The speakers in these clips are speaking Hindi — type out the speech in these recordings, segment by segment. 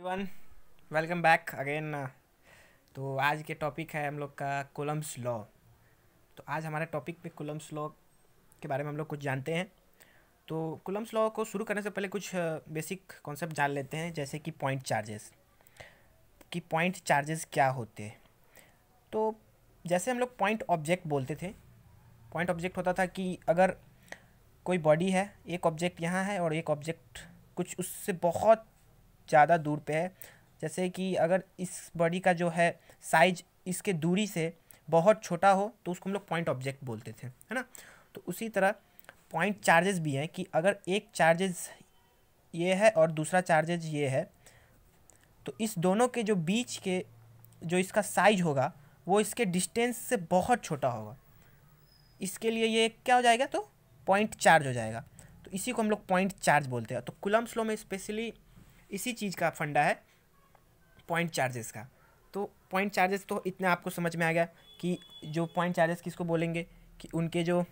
One welcome back again. तो आज के टॉपिक है हम लोग का कूलम्ब्स लॉ। तो आज हमारे टॉपिक पे कूलम्ब्स लॉ के बारे में हम लोग कुछ जानते हैं। तो कूलम्ब्स लॉ को शुरू करने से पहले कुछ बेसिक कॉन्सेप्ट जान लेते हैं, जैसे कि पॉइंट चार्जेस। कि पॉइंट चार्जेस क्या होते हैं। तो जैसे हम लोग पॉइंट ऑब्जेक्ट बोलते थे, पॉइंट ऑब्जेक्ट होता था कि अगर कोई बॉडी है, एक ऑब्जेक्ट यहाँ है और एक ऑब्जेक्ट कुछ उससे बहुत ज़्यादा दूर पे है। जैसे कि अगर इस बॉडी का जो है साइज इसके दूरी से बहुत छोटा हो तो उसको हम लोग पॉइंट ऑब्जेक्ट बोलते थे, है ना। तो उसी तरह पॉइंट चार्जेस भी हैं कि अगर एक चार्जेस ये है और दूसरा चार्जेस ये है, तो इस दोनों के जो बीच के जो इसका साइज होगा वो इसके डिस्टेंस से बहुत छोटा होगा। इसके लिए ये क्या हो जाएगा, तो पॉइंट चार्ज हो जाएगा। तो इसी को हम लोग पॉइंट चार्ज बोलते हैं। तो कूलम्ब्स लॉ में स्पेशली इसी चीज़ का फंडा है, पॉइंट चार्जेस का। तो पॉइंट चार्जेस तो इतना आपको समझ में आ गया कि जो पॉइंट चार्जेस किसको बोलेंगे कि उनके जो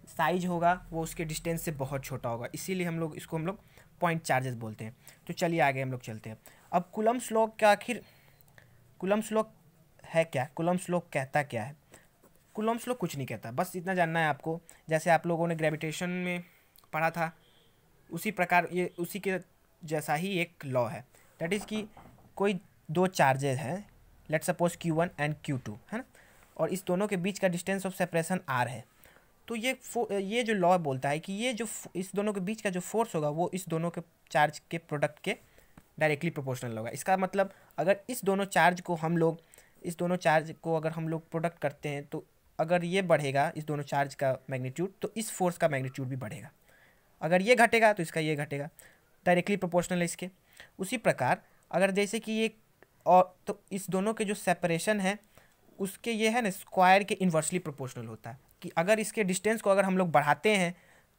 साइज होगा वो उसके डिस्टेंस से बहुत छोटा होगा, इसीलिए इसको हम लोग पॉइंट चार्जेस बोलते हैं। तो चलिए आगे हम लोग चलते हैं। अब कूलम्ब्स लॉ का आखिर कूलम्ब्स लॉ है क्या, कूलम्ब्स लॉ कहता क्या है। कूलम्ब्स लॉ कुछ नहीं कहता, बस इतना जानना है आपको। जैसे आप लोगों ने ग्रेविटेशन में पढ़ा था, उसी प्रकार ये उसी के जैसा ही एक लॉ है। दैट इज़ कि कोई दो चार्जेस हैं, let suppose Q1 and Q2, है ना। और इस दोनों के बीच का डिस्टेंस ऑफ सेपरेशन R है। तो ये जो लॉ बोलता है कि ये जो इस दोनों के बीच का जो फोर्स होगा वो इस दोनों के चार्ज के प्रोडक्ट के डायरेक्टली प्रोपोर्शनल होगा। इसका मतलब अगर इस दोनों चार्ज को अगर हम लोग प्रोडक्ट करते हैं, तो अगर ये बढ़ेगा इस दोनों चार्ज का मैग्नीट्यूड, तो इस फोर्स का मैग्नीट्यूड भी बढ़ेगा। अगर ये घटेगा तो इसका ये घटेगा, डायरेक्टली प्रोपोर्शनल है इसके। उसी प्रकार अगर जैसे कि ये और तो इस दोनों के जो सेपरेशन है उसके ये है ना स्क्वायर के इन्वर्सली प्रोपोर्शनल होता है। कि अगर इसके डिस्टेंस को अगर हम लोग बढ़ाते हैं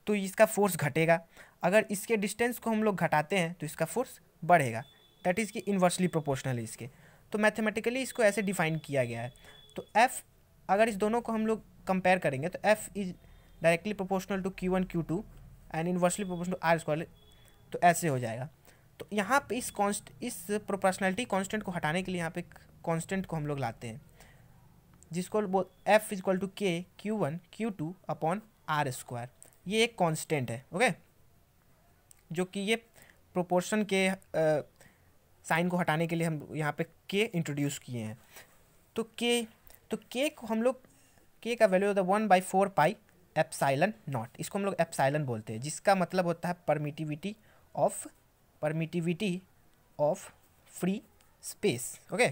तो इसका फोर्स घटेगा, अगर इसके डिस्टेंस को हम लोग घटाते हैं तो इसका फोर्स बढ़ेगा। दैट इज़ कि इन्वर्सली प्रोपोर्शनल है इसके। तो मैथमेटिकली इसको ऐसे डिफाइन किया गया है। तो F अगर इस दोनों को हम लोग कंपेयर करेंगे तो F is directly proportional to Q1 Q2 and inversely proportional to R square. तो ऐसे हो जाएगा। तो यहाँ पे इस प्रोपोर्शनलिटी कांस्टेंट को हटाने के लिए यहाँ पे कांस्टेंट को हम लोग लाते हैं, जिसको F is equal to K Q1 Q2 upon R square. ये एक कांस्टेंट है, ओके, जो कि ये प्रोपोर्शन के साइन को हटाने के लिए हम यहाँ पे K इंट्रोड्यूस किए हैं। तो K को हम लोग K का वैल्यू होता है 1/4 पाई एप्साइलन नॉट। इसको हम लोग एप्साइलन बोलते हैं, जिसका मतलब होता है permittivity of free space, okay,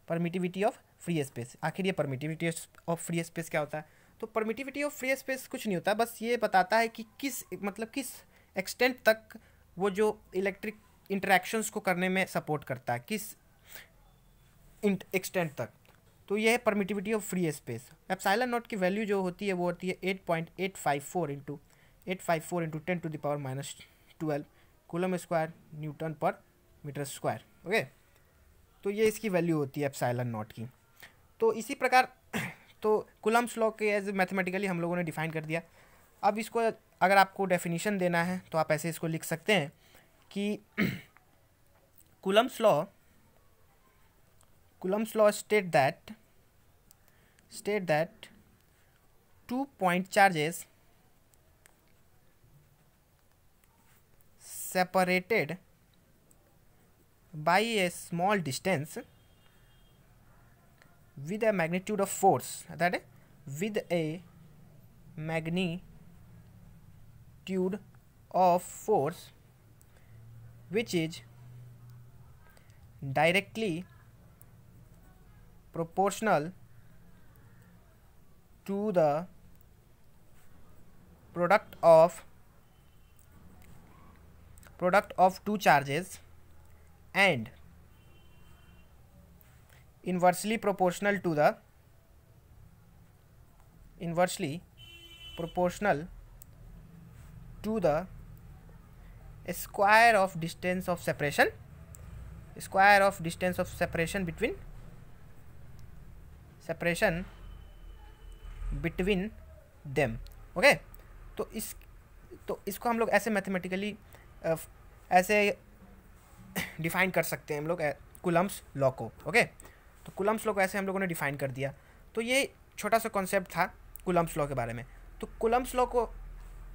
permittivity of free space. आखिर ये परमिटिविटी ऑफ फ्री स्पेस क्या होता है। तो परमिटिविटी ऑफ फ्री स्पेस कुछ नहीं होता, बस ये बताता है कि किस एक्सटेंट तक वो जो इलेक्ट्रिक इंटरेक्शंस को करने में सपोर्ट करता है, किस एक्सटेंट तक। तो ये है permittivity of free space. Epsilon not की वैल्यू जो होती है वो होती है 8.854 इंटू 10⁻⁻12 कूलम स्क्वायर न्यूटन पर मीटर स्क्वायर, ओके। तो ये इसकी वैल्यू होती है एप्सिलॉन नॉट की। तो इसी प्रकार तो कूलम्ब्स लॉ के एज मैथमेटिकली हम लोगों ने डिफाइन कर दिया। अब इसको अगर आपको डेफिनेशन देना है तो आप ऐसे इसको लिख सकते हैं कि Coulomb's law state that 2 point charges separated by a small distance with a magnitude of force, that is with a magnitude of force which is directly proportional to the product of two charges and inversely proportional to the square of distance of separation between them, okay. तो इसको हम लोग ऐसे मैथमेटिकली ऐसे डिफ़ाइन कर सकते हैं हम लोग कूलम्ब्स लॉ को। ओके, तो कूलम्ब्स लॉ को ऐसे हम लोगों ने डिफ़ाइन कर दिया। तो ये छोटा सा कॉन्सेप्ट था कूलम्ब्स लॉ के बारे में। तो कूलम्ब्स लॉ को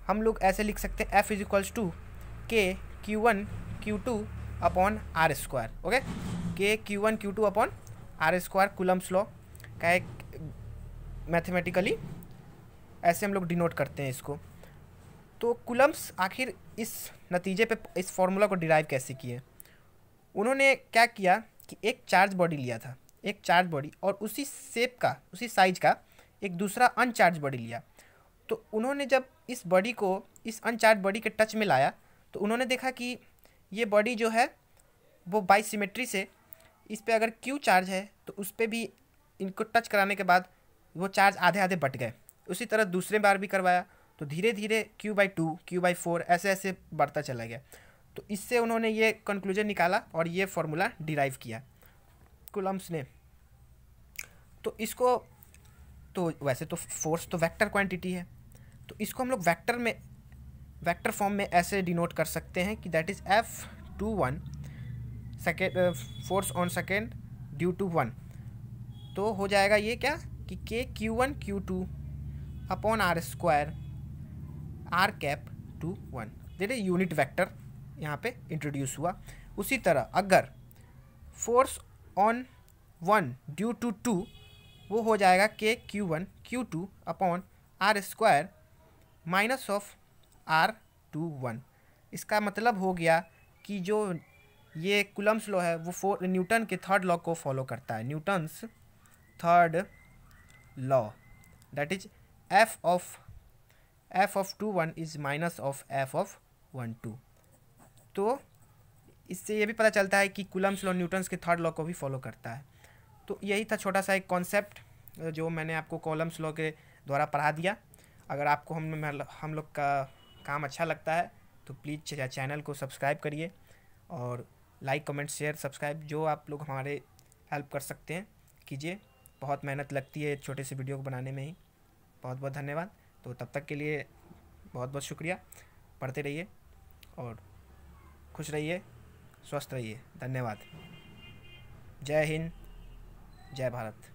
हम लोग ऐसे लिख सकते हैं F इज टू के Q1 Q2 upon R square. Okay, K Q1 Q2 upon R square Coulomb's law का एक मैथमेटिकली ऐसे हम लोग डिनोट करते हैं इसको। तो कूलम्ब्स आखिर इस नतीजे पे, इस फॉर्मूला को डिराइव कैसे किए? उन्होंने क्या किया कि एक चार्ज बॉडी लिया था, एक चार्ज बॉडी, और उसी शेप का, उसी साइज का एक दूसरा अनचार्ज बॉडी लिया। तो उन्होंने जब इस बॉडी को इस अनचार्ज बॉडी के टच में लाया तो उन्होंने देखा कि ये बॉडी जो है वो बाई सिमेट्री से, इस पे अगर Q चार्ज है तो उस पर भी इनको टच कराने के बाद वो चार्ज आधे आधे बट गए। उसी तरह दूसरे बार भी करवाया तो धीरे धीरे Q/2 Q/4 ऐसे ऐसे बढ़ता चला गया। तो इससे उन्होंने ये कंक्लूजन निकाला और ये फार्मूला डिराइव किया कूलम्ब्स ने। तो इसको, तो वैसे तो फोर्स तो वेक्टर क्वांटिटी है, तो इसको हम लोग वेक्टर फॉर्म में ऐसे डिनोट कर सकते हैं कि that is F21 second force on second due to 1। तो हो जाएगा ये क्या कि K Q1 Q2 upon R square R cap to 1, देखिए यूनिट वेक्टर यहाँ पे इंट्रोड्यूस हुआ। उसी तरह अगर फोर्स ऑन 1 ड्यू टू 2, वो हो जाएगा K Q1 Q2 upon R square minus of R to 1। इसका मतलब हो गया कि जो ये कूलम्ब्स लॉ है वो न्यूटन के थर्ड लॉ को फॉलो करता है, Newton's third law, that is f of 2 1 is minus of f of 1 2। तो इससे ये भी पता चलता है कि कूलम्ब्स लॉ न्यूटन्स के थर्ड लॉ को भी फॉलो करता है। तो यही था छोटा सा एक कॉन्सेप्ट जो मैंने आपको कूलम्ब्स लॉ के द्वारा पढ़ा दिया। अगर आपको हम लोग का काम अच्छा लगता है तो प्लीज़ चैनल को सब्सक्राइब करिए और लाइक कमेंट शेयर सब्सक्राइब जो आप लोग हमारे हेल्प कर सकते हैं कीजिए। बहुत मेहनत लगती है छोटे से वीडियो को बनाने में ही। बहुत बहुत धन्यवाद। तो तब तक के लिए बहुत बहुत शुक्रिया। पढ़ते रहिए और खुश रहिए, स्वस्थ रहिए। धन्यवाद। जय हिंद, जय भारत।